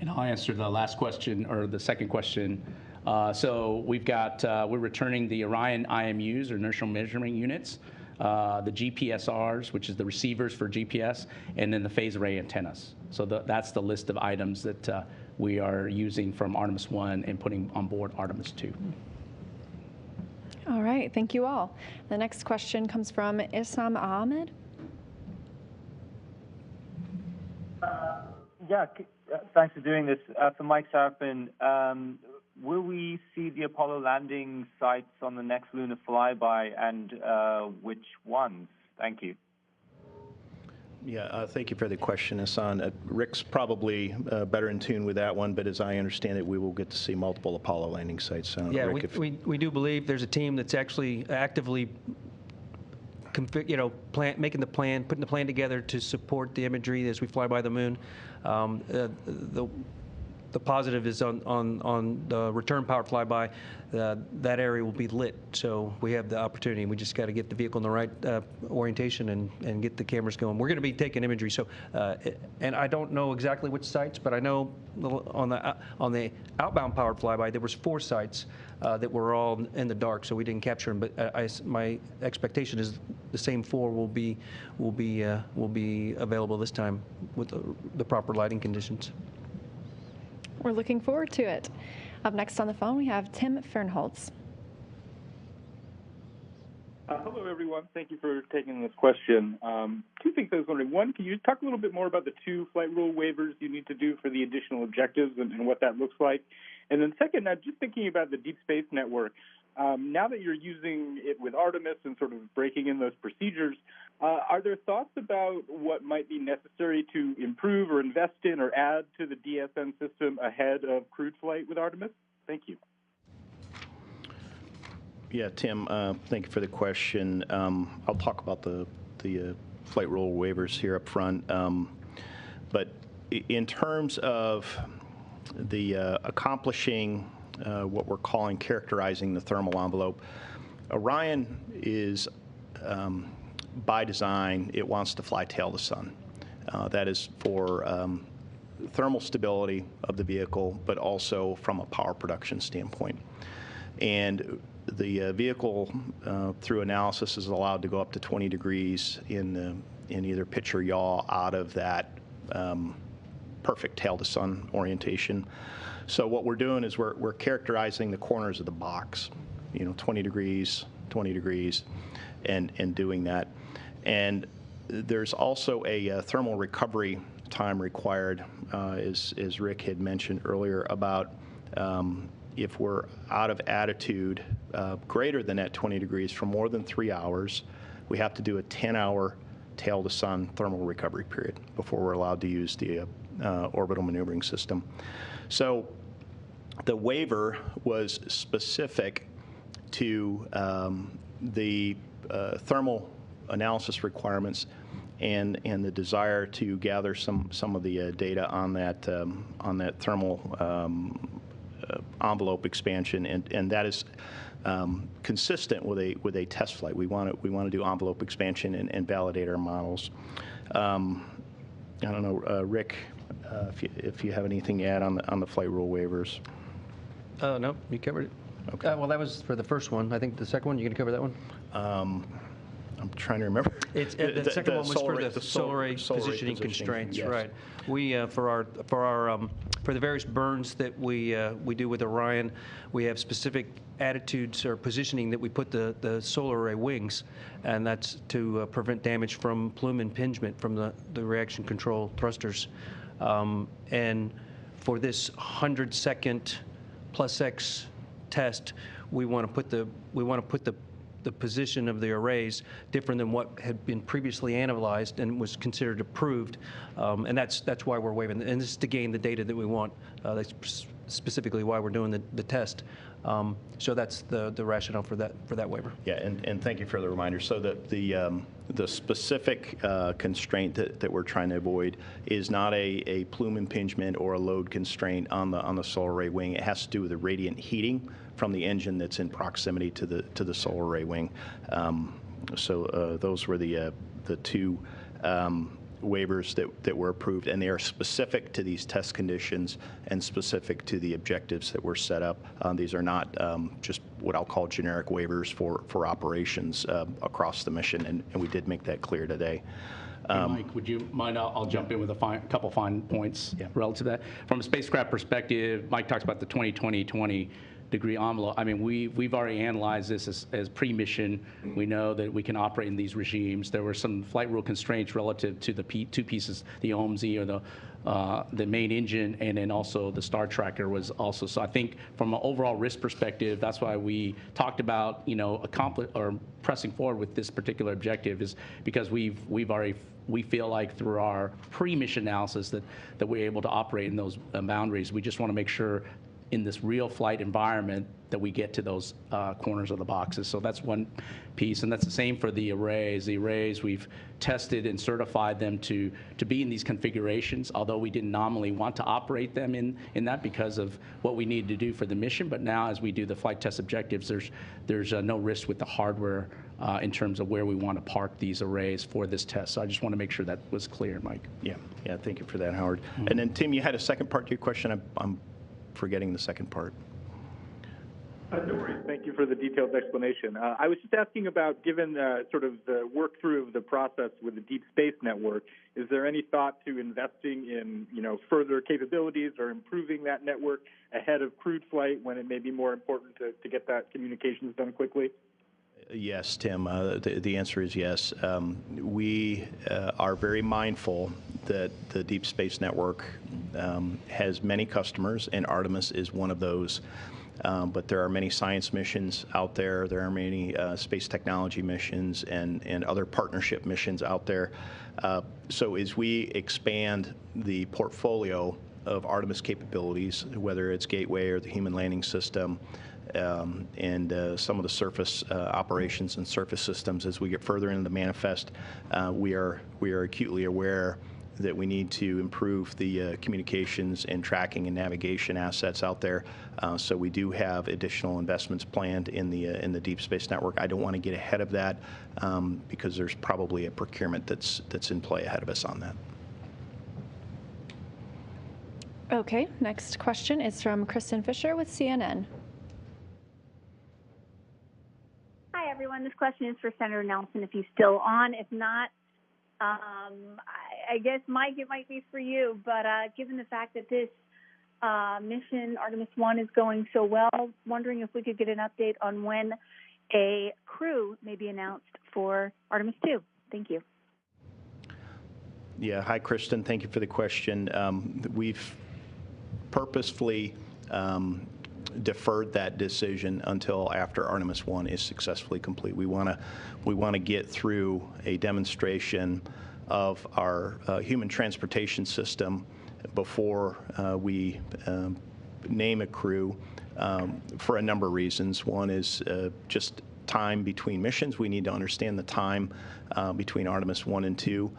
And I'll answer the last question, or the second question. So we're returning the Orion IMUs, or inertial measuring units, the GPSRs, which is the receivers for GPS, and then the phase array antennas. So that's the list of items that we are using from Artemis I and putting on board Artemis II. All right, thank you all. The next question comes from Isam Ahmed. Thanks for doing this. For Mike Sarapin, will we see the Apollo landing sites on the next lunar flyby, and which ones? Thank you. Yeah, thank you for the question, Hassan. Rick's probably better in tune with that one, but as I understand it, we will get to see multiple Apollo landing sites. Yeah, Rick, we do believe there's a team that's actually actively making the plan, putting the plan together to support the imagery as we fly by the moon. The positive is on the return powered flyby, that area will be lit, so we have the opportunity. We just got to get the vehicle in the right orientation and get the cameras going. We're going to be taking imagery, so and I don't know exactly which sites, but I know on the outbound powered flyby there was 4 sites that were all in the dark, so we didn't capture them. But my expectation is the same 4 will be available this time with the proper lighting conditions. We're looking forward to it. Up next on the phone, we have Tim Fernholz. Hello, everyone. Thank you for taking this question. 2 things I was wondering. One, can you talk a little bit more about the 2 flight rule waivers you need to do for the additional objectives and what that looks like? And then second, just thinking about the Deep Space Network, now that you're using it with Artemis and sort of breaking in those procedures, are there thoughts about what might be necessary to improve or invest in or add to the DSN system ahead of crewed flight with Artemis? Thank you. Yeah, Tim, thank you for the question. I'll talk about the flight rule waivers here up front. But in terms of the accomplishing what we're calling characterizing the thermal envelope, Orion is, by design, it wants to fly tail to sun. That is for thermal stability of the vehicle, but also from a power production standpoint. And the vehicle, through analysis, is allowed to go up to 20 degrees in either pitch or yaw out of that perfect tail to sun orientation. So what we're doing is we're characterizing the corners of the box, 20 degrees, 20 degrees, and doing that. And there's also a thermal recovery time required, as Rick had mentioned earlier, about if we're out of attitude greater than that 20 degrees for more than 3 hours, we have to do a 10-hour tail to sun thermal recovery period before we're allowed to use the orbital maneuvering system. So the waiver was specific to the thermal analysis requirements and the desire to gather some of the data on that thermal envelope expansion, and that is consistent with a test flight. We want to do envelope expansion and validate our models. I don't know, Rick, if you have anything to add on the flight rule waivers. No, you covered it. Okay. Well, that was for the first one. I think the second one, you going to cover that one? I'm trying to remember. The second one was for the solar array positioning constraints, yes. Right? We for the various burns that we do with Orion, we have specific attitudes or positioning that we put the solar array wings, and that's to prevent damage from plume impingement from the reaction control thrusters. And for this 100-second plus X test, we want to put the position of the arrays different than what had been previously analyzed and was considered approved, and that's why we're waiving. And this is to gain the data that we want. That's specifically why we're doing the test. So that's the rationale for that waiver. Yeah, and thank you for the reminder. So that the specific constraint that we're trying to avoid is not a plume impingement or a load constraint on the solar array wing. It has to do with the radiant heating from the engine that's in proximity to the solar array wing. So those were the two waivers that were approved, and they are specific to these test conditions and specific to the objectives that were set up. These are not just what I'll call generic waivers for operations across the mission, and we did make that clear today. Hey, Mike, would you mind? I'll jump in with a couple fine points relative to that. From a spacecraft perspective, Mike talks about the 20-20-20 degree envelope. I mean, we've already analyzed this as pre-mission. We know that we can operate in these regimes. There were some flight rule constraints relative to the two pieces, the OMZ or the main engine, and then also the star tracker was also. So I think from an overall risk perspective, that's why we talked about pressing forward with this particular objective, is because we feel like through our pre-mission analysis that we're able to operate in those boundaries. We just want to make sure in this real flight environment that we get to those corners of the boxes. So that's one piece, and that's the same for the arrays. The arrays, we've tested and certified them to be in these configurations, although we didn't nominally want to operate them in that because of what we needed to do for the mission. But now as we do the flight test objectives, there's no risk with the hardware in terms of where we want to park these arrays for this test. So I just want to make sure that was clear, Mike. Yeah, thank you for that, Howard. And then Tim, you had a second part to your question. I'm forgetting the second part. No worries. Thank you for the detailed explanation. I was just asking about, given sort of the work through of the process with the Deep Space Network, is there any thought to investing in further capabilities or improving that network ahead of crewed flight when it may be more important to get that communications done quickly? Yes, Tim. The answer is yes. We are very mindful that the Deep Space Network has many customers, and Artemis is one of those. But there are many science missions out there. There are many space technology missions and other partnership missions out there. So as we expand the portfolio of Artemis capabilities, whether it's Gateway or the Human Landing System, and some of the surface operations and surface systems, as we get further into the manifest, we are acutely aware that we need to improve the communications and tracking and navigation assets out there. So we do have additional investments planned in the Deep Space Network. I don't want to get ahead of that because there's probably a procurement that's in play ahead of us on that. Okay, next question is from Kristen Fisher with CNN. everyone. This question is for Senator Nelson, if he's still on. If not, I guess, Mike, it might be for you. But given the fact that this mission, Artemis I, is going so well, wondering if we could get an update on when a crew may be announced for Artemis II. Thank you. Yeah, hi, Kristen. Thank you for the question. We've purposefully deferred that decision until after Artemis I is successfully complete. We want to get through a demonstration of our human transportation system before we name a crew for a number of reasons. One is just time between missions. We need to understand the time between Artemis I and II.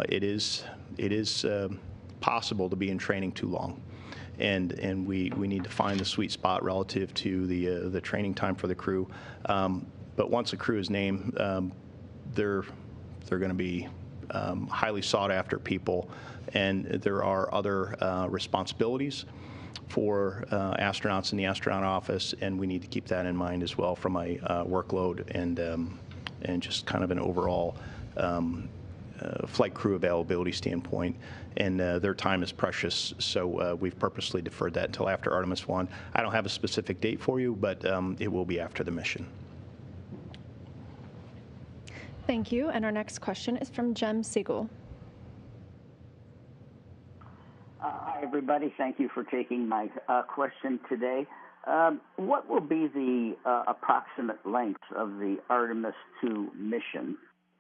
It is possible to be in training too long, and we need to find the sweet spot relative to the training time for the crew. But once a crew is named, they're going to be highly sought after people, and there are other responsibilities for astronauts in the astronaut office, and we need to keep that in mind as well from a workload and just kind of an overall flight crew availability standpoint. And their time is precious, so we've purposely deferred that until after Artemis I. I don't have a specific date for you, but it will be after the mission. Thank you. And our next question is from Jem Siegel. Hi, everybody. Thank you for taking my question today. What will be the approximate length of the Artemis II mission?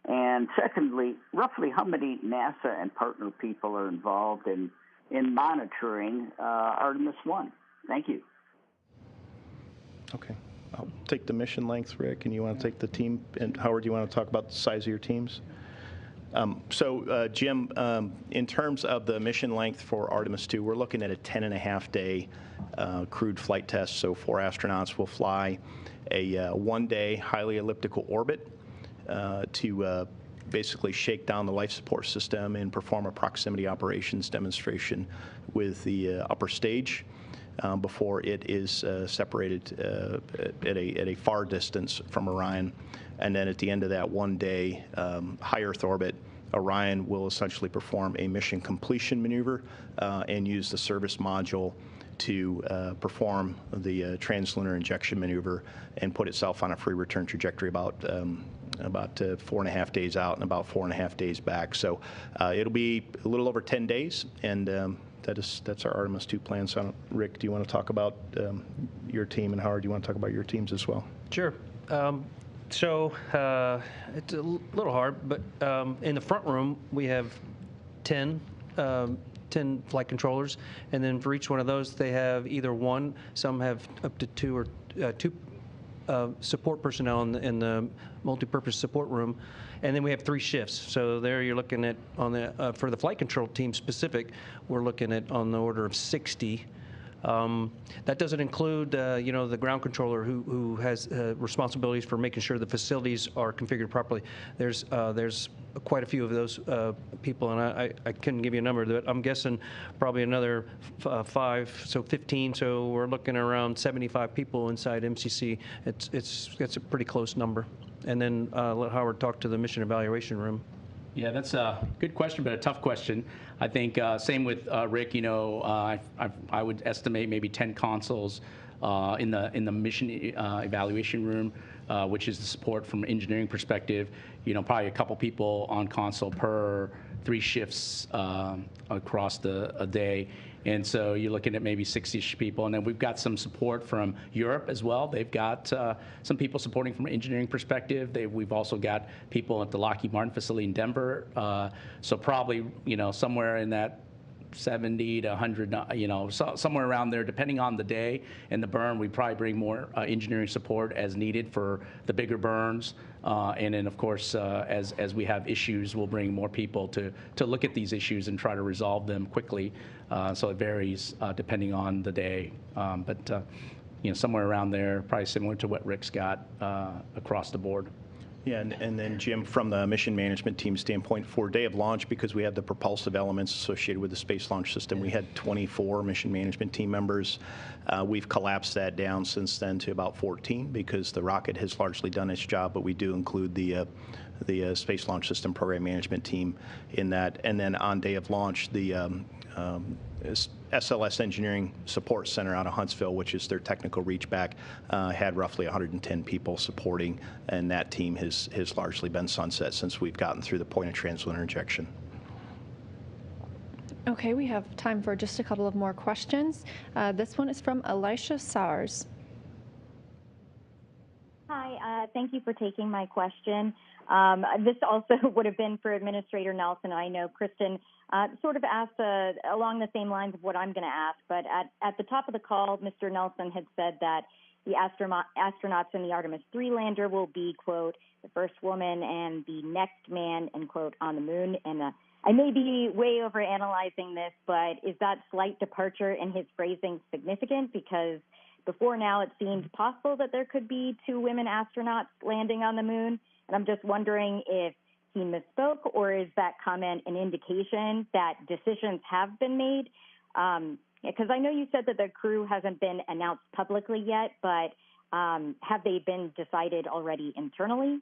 And secondly, roughly how many NASA and partner people are involved in monitoring Artemis I? Thank you. Okay. I'll take the mission length, Rick, and you want to take the team. And Howard, you want to talk about the size of your teams? Jim, in terms of the mission length for Artemis II, we're looking at a 10.5-day crewed flight test. So 4 astronauts will fly a 1-day highly elliptical orbit to basically shake down the life support system and perform a proximity operations demonstration with the upper stage before it is separated at a far distance from Orion. And then at the end of that 1-day high Earth orbit, Orion will essentially perform a mission completion maneuver and use the service module to perform the translunar injection maneuver and put itself on a free return trajectory about 4.5 days out and about 4.5 days back. So it'll be a little over 10 days, and that's our Artemis II plan. So, Rick, do you want to talk about your team, and Howard, do you want to talk about your teams as well? Sure. So it's a little hard, but in the front room we have 10 flight controllers, and then for each one of those they have either one, some have up to two support personnel in the multi-purpose support room, and then we have 3 shifts. So there you're looking at on the for the flight control team specific, we're looking at on the order of 60. That doesn't include, the ground controller who has responsibilities for making sure the facilities are configured properly. There's quite a few of those people, and I couldn't give you a number, but I'm guessing probably another 5, so 15. So we're looking around 75 people inside MCC. It's a pretty close number. And then let Howard talk to the mission evaluation room. Yeah, that's a good question, but a tough question. I think same with Rick. I would estimate maybe 10 consoles in the mission evaluation room, which is the support from an engineering perspective. Probably a couple people on console per 3 shifts across a day. And so you're looking at maybe 60-ish people. And then we've got some support from Europe as well. They've got some people supporting from an engineering perspective. We've also got people at the Lockheed Martin facility in Denver. So probably, somewhere in that 70 to 100, somewhere around there, depending on the day and the burn. We probably bring more engineering support as needed for the bigger burns. And then, of course, as we have issues, we'll bring more people to look at these issues and try to resolve them quickly. So it varies depending on the day. But somewhere around there, probably similar to what Rick's got across the board. Yeah, and then Jim, from the mission management team standpoint, for day of launch, because we have the propulsive elements associated with the Space Launch System, we had 24 mission management team members. We've collapsed that down since then to about 14 because the rocket has largely done its job, but we do include the Space Launch System program management team in that. And then on day of launch, the SLS Engineering Support Center out of Huntsville, which is their technical reach back, had roughly 110 people supporting, and that team has largely been sunset since we've gotten through the point of translunar injection. Okay, we have time for just a couple of more questions. This one is from Elisha Sowers. Hi, thank you for taking my question. This also would have been for Administrator Nelson. I know Kristen sort of asked along the same lines of what I'm going to ask, but at the top of the call, Mr. Nelson had said that the astronauts in the Artemis III lander will be, quote, the first woman and the next man, end quote, on the moon. And I may be way overanalyzing this, but is that slight departure in his phrasing significant? Because before now, it seemed possible that there could be 2 women astronauts landing on the moon. And I'm just wondering if he misspoke, or is that comment an indication that decisions have been made? Because I know you said that the crew hasn't been announced publicly yet, but have they been decided already internally?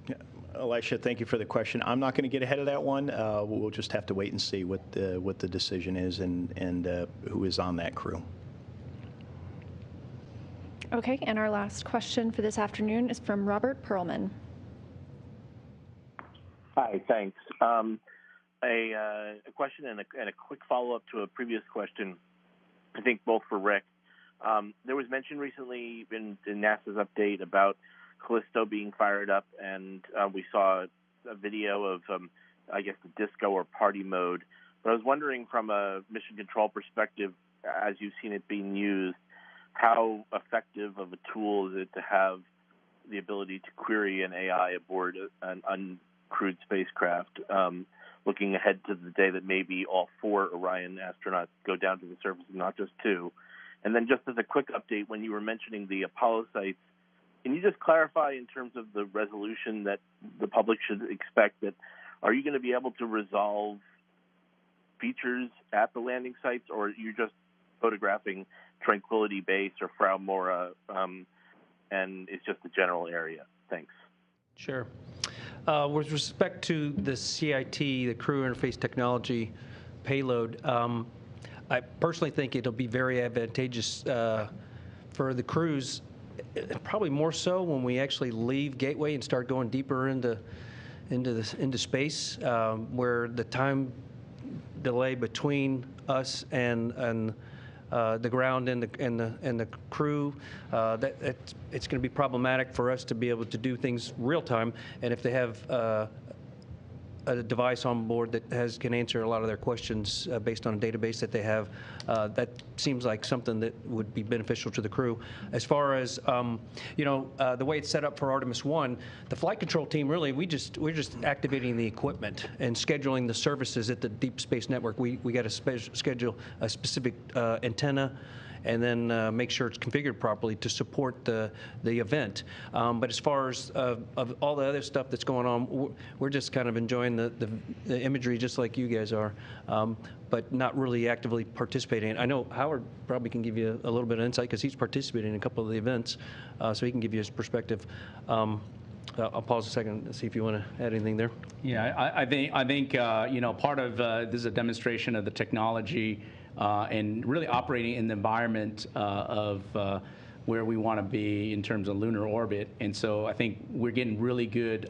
Yeah. Elisha, thank you for the question. I'm not going to get ahead of that one. We'll just have to wait and see what the decision is and who is on that crew. Okay, and our last question for this afternoon is from Robert Perlman. Hi, thanks. A question and a quick follow-up to a previous question, I think both for Rick. There was mention recently in NASA's update about Callisto being fired up, and we saw a video of, I guess, the disco or party mode. But I was wondering from a mission control perspective, as you've seen it being used, how effective of a tool is it to have the ability to query an AI aboard an uncrewed spacecraft, looking ahead to the day that maybe all 4 Orion astronauts go down to the surface and not just 2. And then just as a quick update, when you were mentioning the Apollo sites, can you just clarify in terms of the resolution that the public should expect? That are you going to be able to resolve features at the landing sites, or are you just photographing Tranquility Base or Frau Mora, and it's just the general area? Thanks. Sure. With respect to the CIT, the Crew Interface Technology payload, I personally think it'll be very advantageous for the crews, probably more so when we actually leave Gateway and start going deeper into space, where the time delay between us and the ground and the crew, it's going to be problematic for us to be able to do things real time. And if they have a device on board that can answer a lot of their questions based on a database that they have, that seems like something that would be beneficial to the crew. As far as the way it's set up for Artemis I, the flight control team, really, we're just activating the equipment and scheduling the services at the Deep Space Network. We got to schedule a specific antenna, and then make sure it's configured properly to support the event. But as far as of all the other stuff that's going on, we're just kind of enjoying the imagery just like you guys are, but not really actively participating. I know Howard probably can give you a little bit of insight because he's participating in a couple of the events, so he can give you his perspective. I'll pause a second to see if you want to add anything there. Yeah, I think part of this is a demonstration of the technology and really operating in the environment of where we want to be in terms of lunar orbit. And so I think we're getting really good,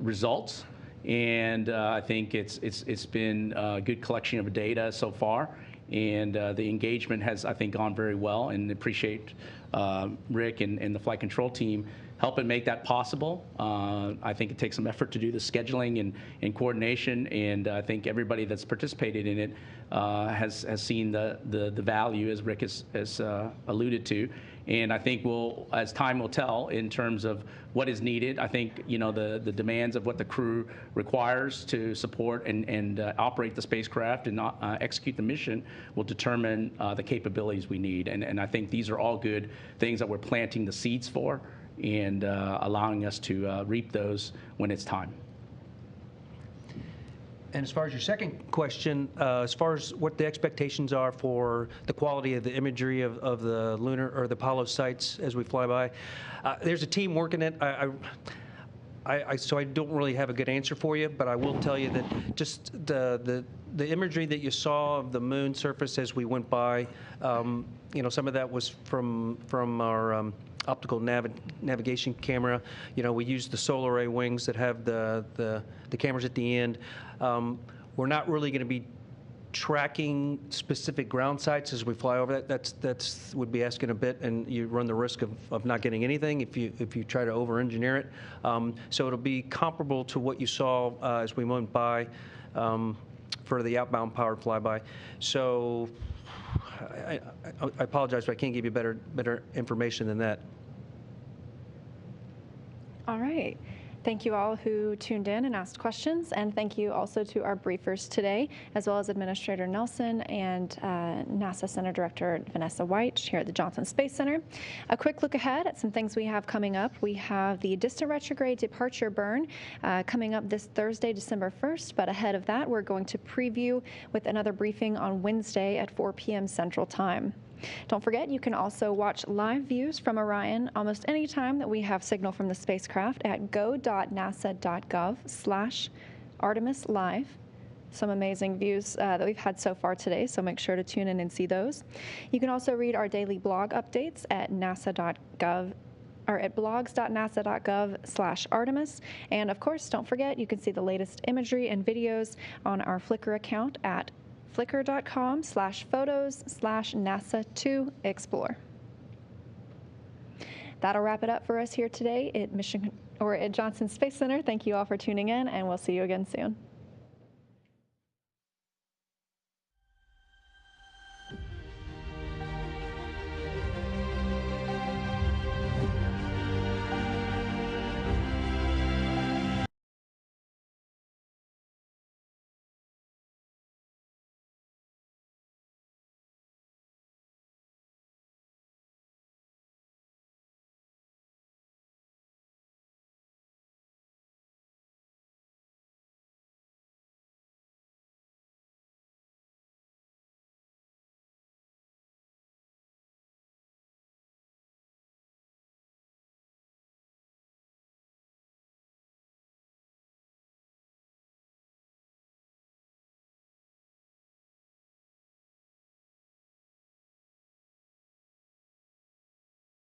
results. And I think it's been a good collection of data so far. And the engagement has, I think, gone very well, and appreciate Rick and the flight control team helping make that possible. I think it takes some effort to do the scheduling and coordination, and I think everybody that's participated in it has seen the value, as Rick has alluded to. And I think as time will tell in terms of what is needed, I think the demands of what the crew requires to support and operate the spacecraft and execute the mission will determine the capabilities we need. And I think these are all good things that we're planting the seeds for. and allowing us to reap those when it's time. And as far as your second question, as far as what the expectations are for the quality of the imagery of the lunar or the Apollo sites as we fly by, there's a team working it. So I don't really have a good answer for you, but I will tell you that just the imagery that you saw of the moon surface as we went by, you know, some of that was from our optical navigation camera. You know, we used the solar array wings that have the cameras at the end. We're not really going to be tracking specific ground sites as we fly over that. That's would be asking a bit, and you run the risk of not getting anything if you try to over-engineer it. So it'll be comparable to what you saw as we went by for the outbound powered flyby. So I apologize, but I can't give you better information than that. All right. Thank you all who tuned in and asked questions, and thank you also to our briefers today, as well as Administrator Nelson and NASA Center Director Vanessa White here at the Johnson Space Center. A quick look ahead at some things we have coming up. We have the distant retrograde departure burn coming up this Thursday, December 1st, but ahead of that, we're going to preview with another briefing on Wednesday at 4 p.m. Central Time. Don't forget, you can also watch live views from Orion almost any time that we have signal from the spacecraft at go.nasa.gov/Artemis Live. Some amazing views that we've had so far today, so make sure to tune in and see those. You can also read our daily blog updates at nasa.gov or at blogs.nasa.gov/Artemis. And of course, don't forget, you can see the latest imagery and videos on our Flickr account at flickr.com/photos/NASA2Explore. That'll wrap it up for us here today at Johnson Space Center. Thank you all for tuning in, and we'll see you again soon.